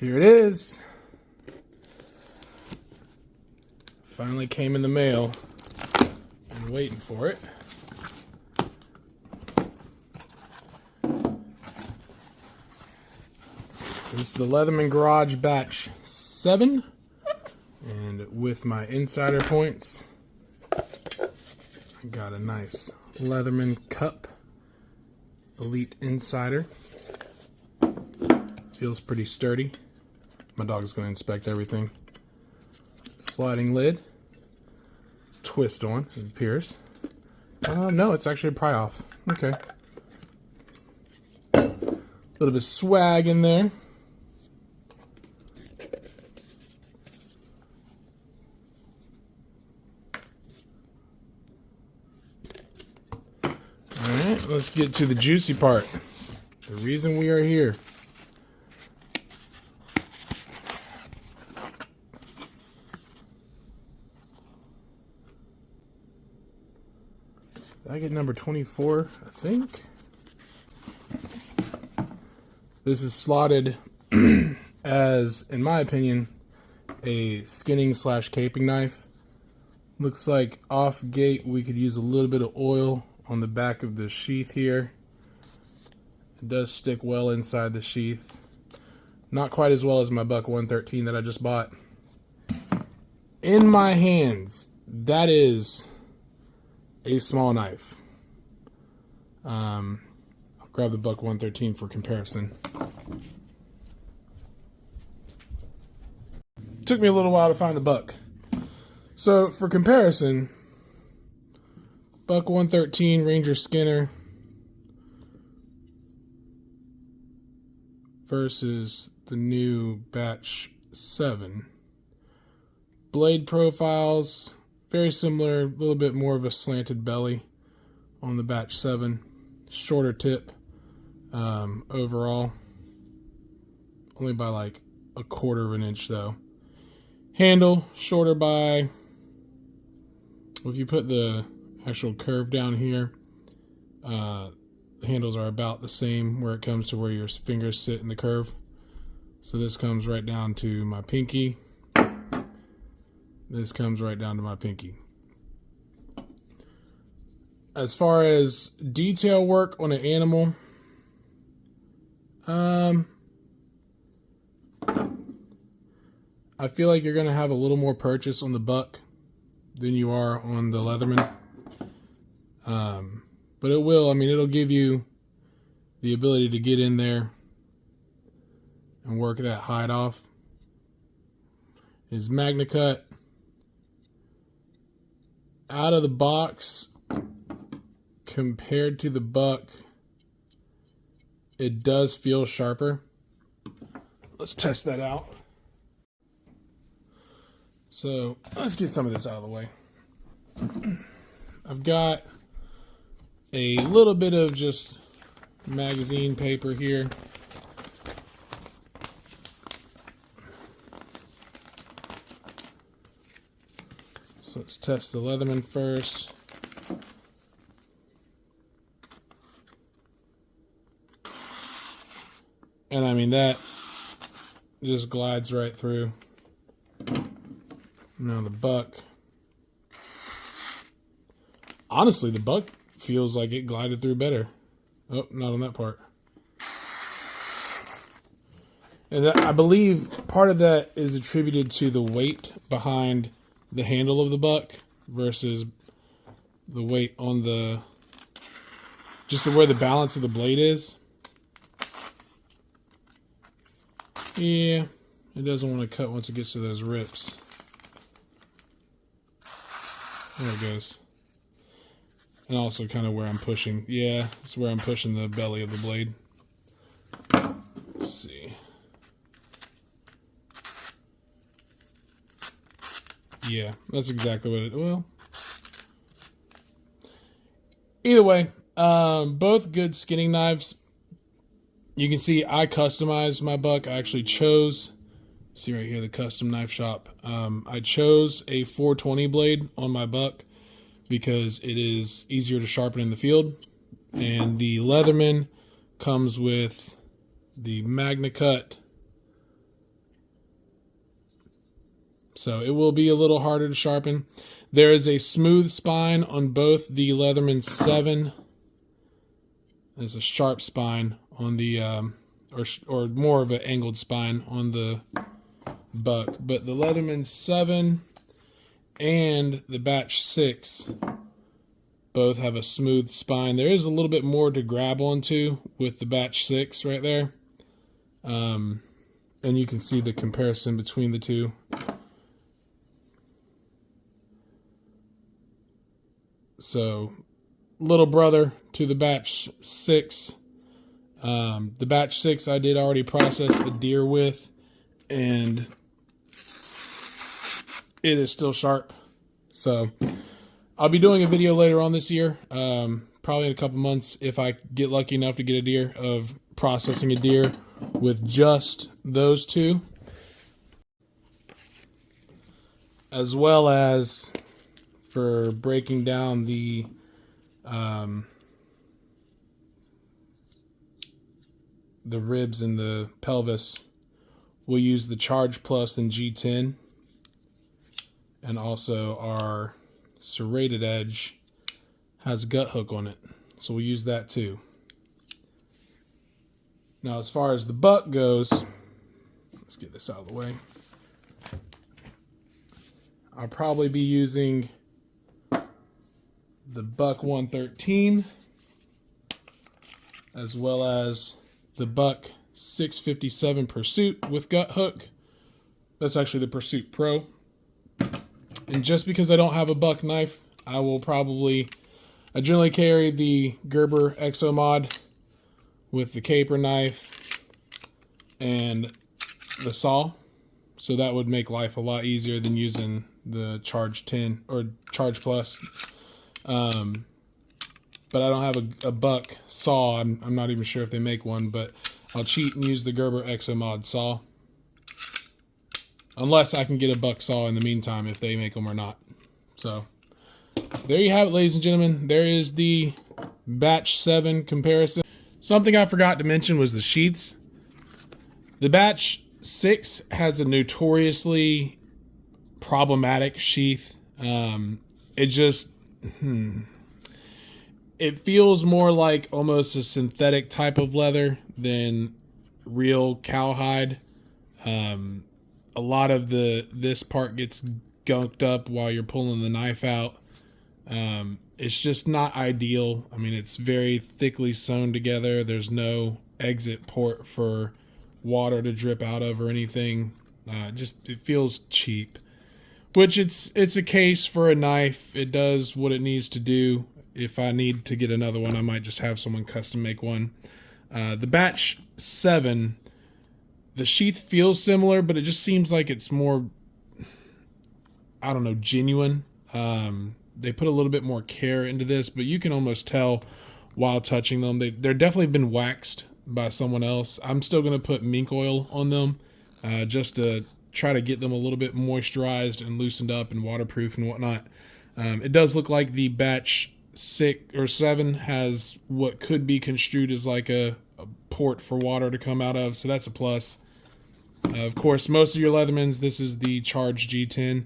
Here it is. Finally came in the mail. Been waiting for it. This is the Leatherman Garage Batch 7. And with my insider points, I got a nice Leatherman Cup Elite Insider. Feels pretty sturdy. My dog's going to inspect everything. Sliding lid. Twist on, it appears. No, it's actually a pry off. Okay. A little bit of swag in there. Alright, let's get to the juicy part. The reason we are here. Did I get number 24, I think? This is slotted as, in my opinion, a skinning / caping knife. Looks like off gate we could use a little bit of oil on the back of the sheath here. It does stick well inside the sheath. Not quite as well as my Buck 113 that I just bought. In my hands, that is a small knife. I'll grab the Buck 113 for comparison. Took me a little while to find the Buck. So for comparison, Buck 113 Ranger Skinner versus the new Batch 7. Blade profiles, very similar, a little bit more of a slanted belly on the Batch 7. Shorter tip overall. Only by like 1/4 of an inch though. Handle, shorter by, if you put the actual curve down here, the handles are about the same where it comes to where your fingers sit in the curve. So this comes right down to my pinky. This comes right down to my pinky. As far as detail work on an animal, I feel like you're going to have a little more purchase on the Buck than you are on the Leatherman. But it will, I mean, it'll give you the ability to get in there and work that hide off. Is MagnaCut out of the box compared to the Buck, it does feel sharper. Let's test that out. So let's get some of this out of the way. I've got a little bit of just magazine paper here. So let's test the Leatherman first. And I mean, that just glides right through. Now the Buck. Honestly, the Buck feels like it glided through better. Oh, not on that part. And that, I believe part of that is attributed to the weight behind the handle of the Buck versus the weight on the, just where the balance of the blade is. Yeah, it doesn't want to cut once it gets to those rips. There it goes. And also kind of where I'm pushing. Yeah, it's where I'm pushing the belly of the blade. Let's see. Yeah, that's exactly what it, well. Either way, both good skinning knives. You can see I customized my Buck. I actually chose, see right here, the custom knife shop. I chose a 420 blade on my Buck because it is easier to sharpen in the field. And the Leatherman comes with the MagnaCut So it will be a little harder to sharpen. There is a smooth spine on both the Leatherman 7. There's a sharp spine on the, or more of an angled spine on the buck. But the Leatherman 7 and the Batch 6 both have a smooth spine. There is a little bit more to grab onto with the Batch 6 right there. And you can see the comparison between the two. So, little brother to the Batch 6. The Batch 6 I did already process the deer with, and it is still sharp. So, I'll be doing a video later on this year, probably in a couple months, if I get lucky enough to get a deer, of processing a deer with just those two, as well as for breaking down the ribs and the pelvis. We'll use the Charge Plus and G10, and also our serrated edge has a gut hook on it, so we'll use that too. Now, as far as the buck goes, let's get this out of the way. I'll probably be using the Buck 113, as well as the Buck 657 Pursuit with gut hook. That's actually the Pursuit Pro. And just because I don't have a buck knife, I generally carry the Gerber Exo Mod with the caper knife and the saw. So that would make life a lot easier than using the Charge 10 or Charge Plus. But I don't have a buck saw. I'm not even sure if they make one, but I'll cheat and use the Gerber Exo Mod saw. Unless I can get a buck saw in the meantime, if they make them or not. So, there you have it, ladies and gentlemen. There is the Batch 7 comparison. Something I forgot to mention was the sheaths. The Batch 6 has a notoriously problematic sheath. It feels more like almost a synthetic type of leather than real cowhide. A lot of this part gets gunked up while you're pulling the knife out. It's just not ideal. I mean, it's very thickly sewn together. There's no exit port for water to drip out of or anything. It feels cheap, which it's a case for a knife. It does what it needs to do. If I need to get another one, I might just have someone custom make one. The Batch 7, the sheath feels similar, but it just seems like it's more, I don't know, genuine. They put a little bit more care into this, but you can almost tell while touching them. They're definitely been waxed by someone else. I'm still going to put mink oil on them just to try to get them a little bit moisturized and loosened up and waterproof and whatnot. It does look like the Batch 6 or 7 has what could be construed as like a port for water to come out of, so that's a plus. Of course, most of your Leathermans, this is the Charge G10.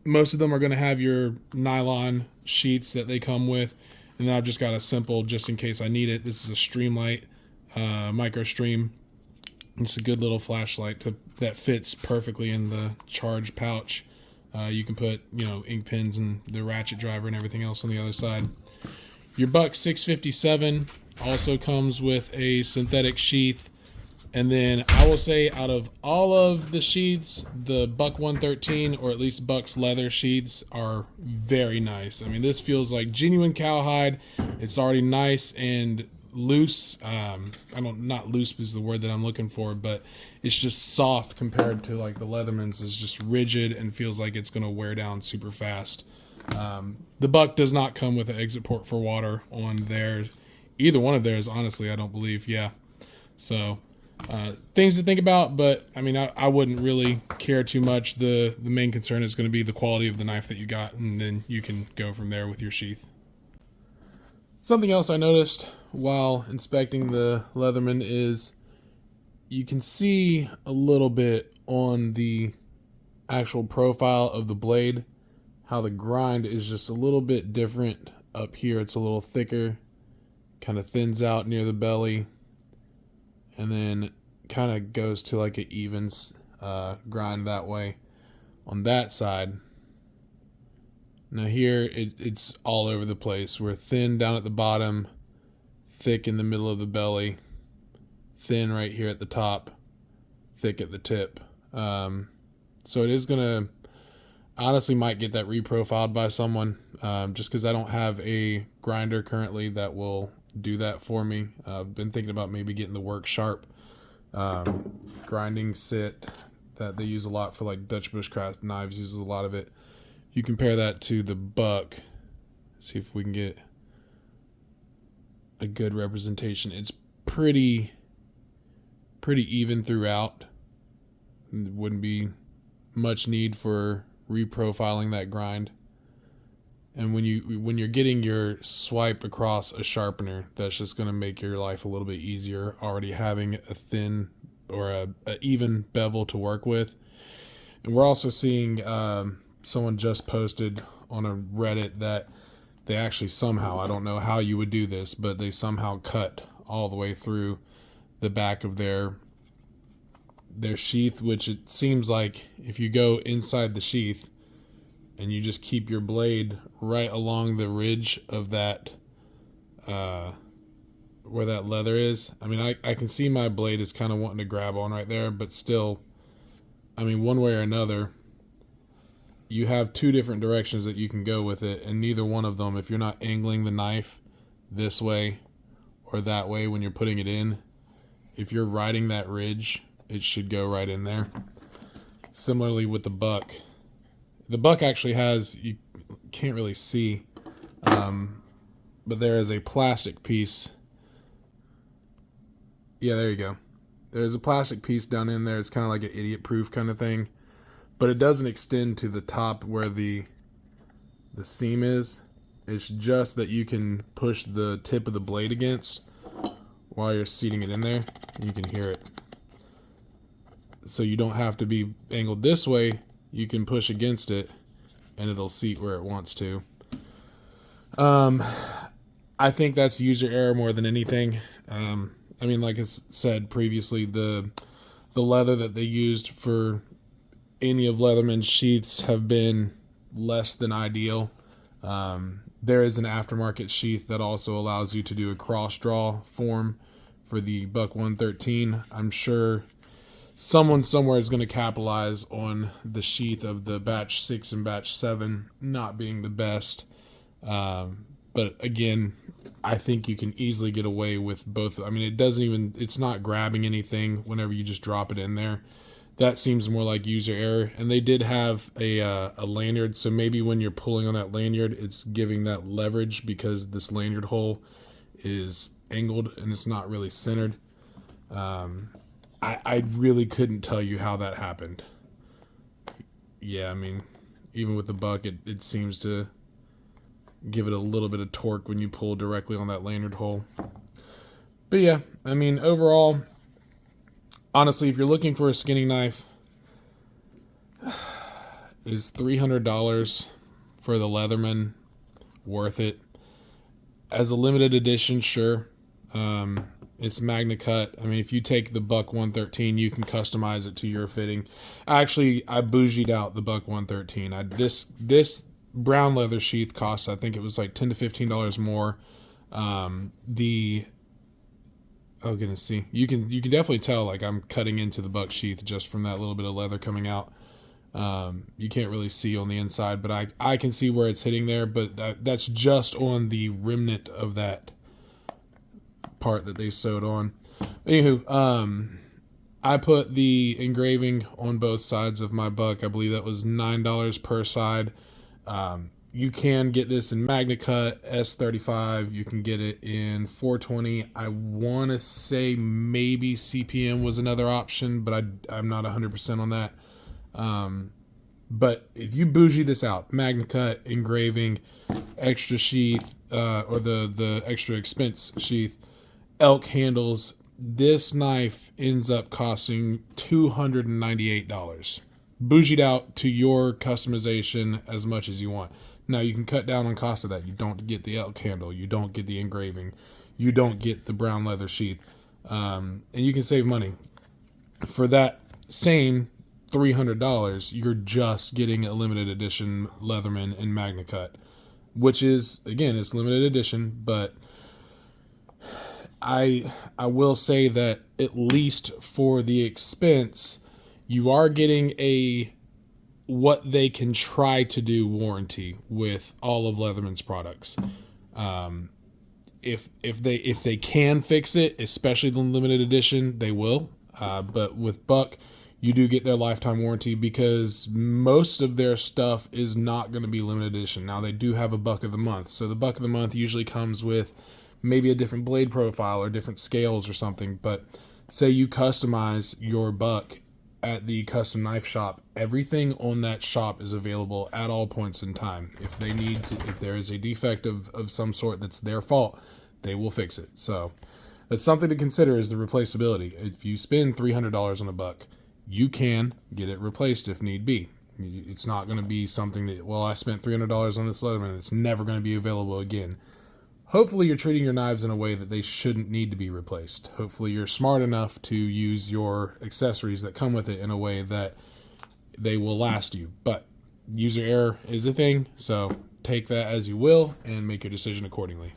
Most of them are going to have your nylon sheaths that they come with, and then I've just got a simple, just in case I need it. This is a Streamlight micro stream. It's a good little flashlight that fits perfectly in the Charge pouch. You can put, ink pens and the ratchet driver and everything else on the other side. Your Buck 657 also comes with a synthetic sheath. And then I will say, out of all of the sheaths, the Buck 113, or at least Buck's leather sheaths, are very nice. I mean, this feels like genuine cowhide. It's already nice and loose. Not loose is the word that I'm looking for, but it's just soft compared to like the Leatherman's is just rigid and feels like it's going to wear down super fast. The Buck does not come with an exit port for water on theirs. Either one of theirs, honestly, I don't believe. Yeah. So, things to think about, but I mean, I wouldn't really care too much. The main concern is going to be the quality of the knife that you got, and then you can go from there with your sheath. Something else I noticed while inspecting the Leatherman is you can see a little bit on the actual profile of the blade, how the grind is just a little bit different. Up here it's a little thicker, kind of thins out near the belly, and then kind of goes to like an even grind that way on that side. Now here it's all over the place. We're thin down at the bottom, thick in the middle of the belly, thin right here at the top, thick at the tip. So it is gonna, honestly might get that reprofiled by someone, just because I don't have a grinder currently that will do that for me. I've been thinking about maybe getting the Work Sharp grinding sit that they use a lot for, like Dutch Bushcraft Knives uses a lot of it. You compare that to the Buck, see if we can get a good representation. It's pretty even throughout. There wouldn't be much need for reprofiling that grind. And when you're getting your swipe across a sharpener, that's just going to make your life a little bit easier already having a thin or a even bevel to work with. And we're also seeing someone just posted on a Reddit that they actually somehow, I don't know how you would do this, but they somehow cut all the way through the back of their sheath, which it seems like if you go inside the sheath and you just keep your blade right along the ridge of that where that leather is. I mean, I can see my blade is kind of wanting to grab on right there, but still, I mean, one way or another, you have two different directions that you can go with it, and neither one of them, if you're not angling the knife this way or that way when you're putting it in, if you're riding that ridge, it should go right in there. Similarly with the Buck. The Buck actually has, you can't really see, but there is a plastic piece. Yeah, there you go. There's a plastic piece down in there. It's kind of like an idiot-proof kind of thing, but it doesn't extend to the top where the seam is. It's just that you can push the tip of the blade against while you're seating it in there. You can hear it. So you don't have to be angled this way. You can push against it and it'll seat where it wants to. I think that's user error more than anything. I mean, like I said previously, the leather that they used for any of Leatherman's sheaths have been less than ideal. There is an aftermarket sheath that also allows you to do a cross draw form for the Buck 113. I'm sure someone somewhere is going to capitalize on the sheath of the Batch 6 and Batch 7 not being the best. But again, I think you can easily get away with both. I mean, it's not grabbing anything whenever you just drop it in there. That seems more like user error. And they did have a lanyard, so maybe when you're pulling on that lanyard, it's giving that leverage because this lanyard hole is angled and it's not really centered. I really couldn't tell you how that happened. Yeah, I mean, even with the Buck, it seems to give it a little bit of torque when you pull directly on that lanyard hole. But yeah, I mean, overall, honestly, if you're looking for a skinning knife, is $300 for the Leatherman worth it? As a limited edition, sure. It's Magna Cut. I mean, if you take the Buck 113, you can customize it to your fitting. Actually, I bougied out the Buck 113. This brown leather sheath cost, I think it was like $10 to $15 more. Oh goodness, see, you can definitely tell like I'm cutting into the Buck sheath just from that little bit of leather coming out. You can't really see on the inside, but I can see where it's hitting there. But that's just on the remnant of that part that they sewed on. Anywho, I put the engraving on both sides of my Buck. I believe that was $9 per side. You can get this in Magna Cut S35. You can get it in 420. I want to say maybe CPM was another option, but I'm not 100% on that. But if you bougie this out, Magna Cut, engraving, extra sheath, or the extra expense sheath, elk handles, this knife ends up costing $298. bougied out to your customization as much as you want. Now you can cut down on cost of that. You don't get the elk handle, you don't get the engraving, you don't get the brown leather sheath, and you can save money. For that same $300, you're just getting a limited edition Leatherman and Magna Cut, which is, again, it's limited edition, but I will say that at least for the expense, you are getting a what they can try to do warranty with all of Leatherman's products. If they can fix it, especially the limited edition, they will. But with Buck, you do get their lifetime warranty because most of their stuff is not going to be limited edition. Now, they do have a Buck of the Month. So the Buck of the Month usually comes with maybe a different blade profile or different scales or something. But say you customize your Buck at the custom knife shop, everything on that shop is available at all points in time. If they need to, if there is a defect of some sort that's their fault, they will fix it. So that's something to consider, is the replaceability. If you spend $300 on a Buck, you can get it replaced if need be. It's not going to be something that, well, I spent $300 on this Leatherman, it's never going to be available again. Hopefully you're treating your knives in a way that they shouldn't need to be replaced. Hopefully you're smart enough to use your accessories that come with it in a way that they will last you. But user error is a thing, so take that as you will and make your decision accordingly.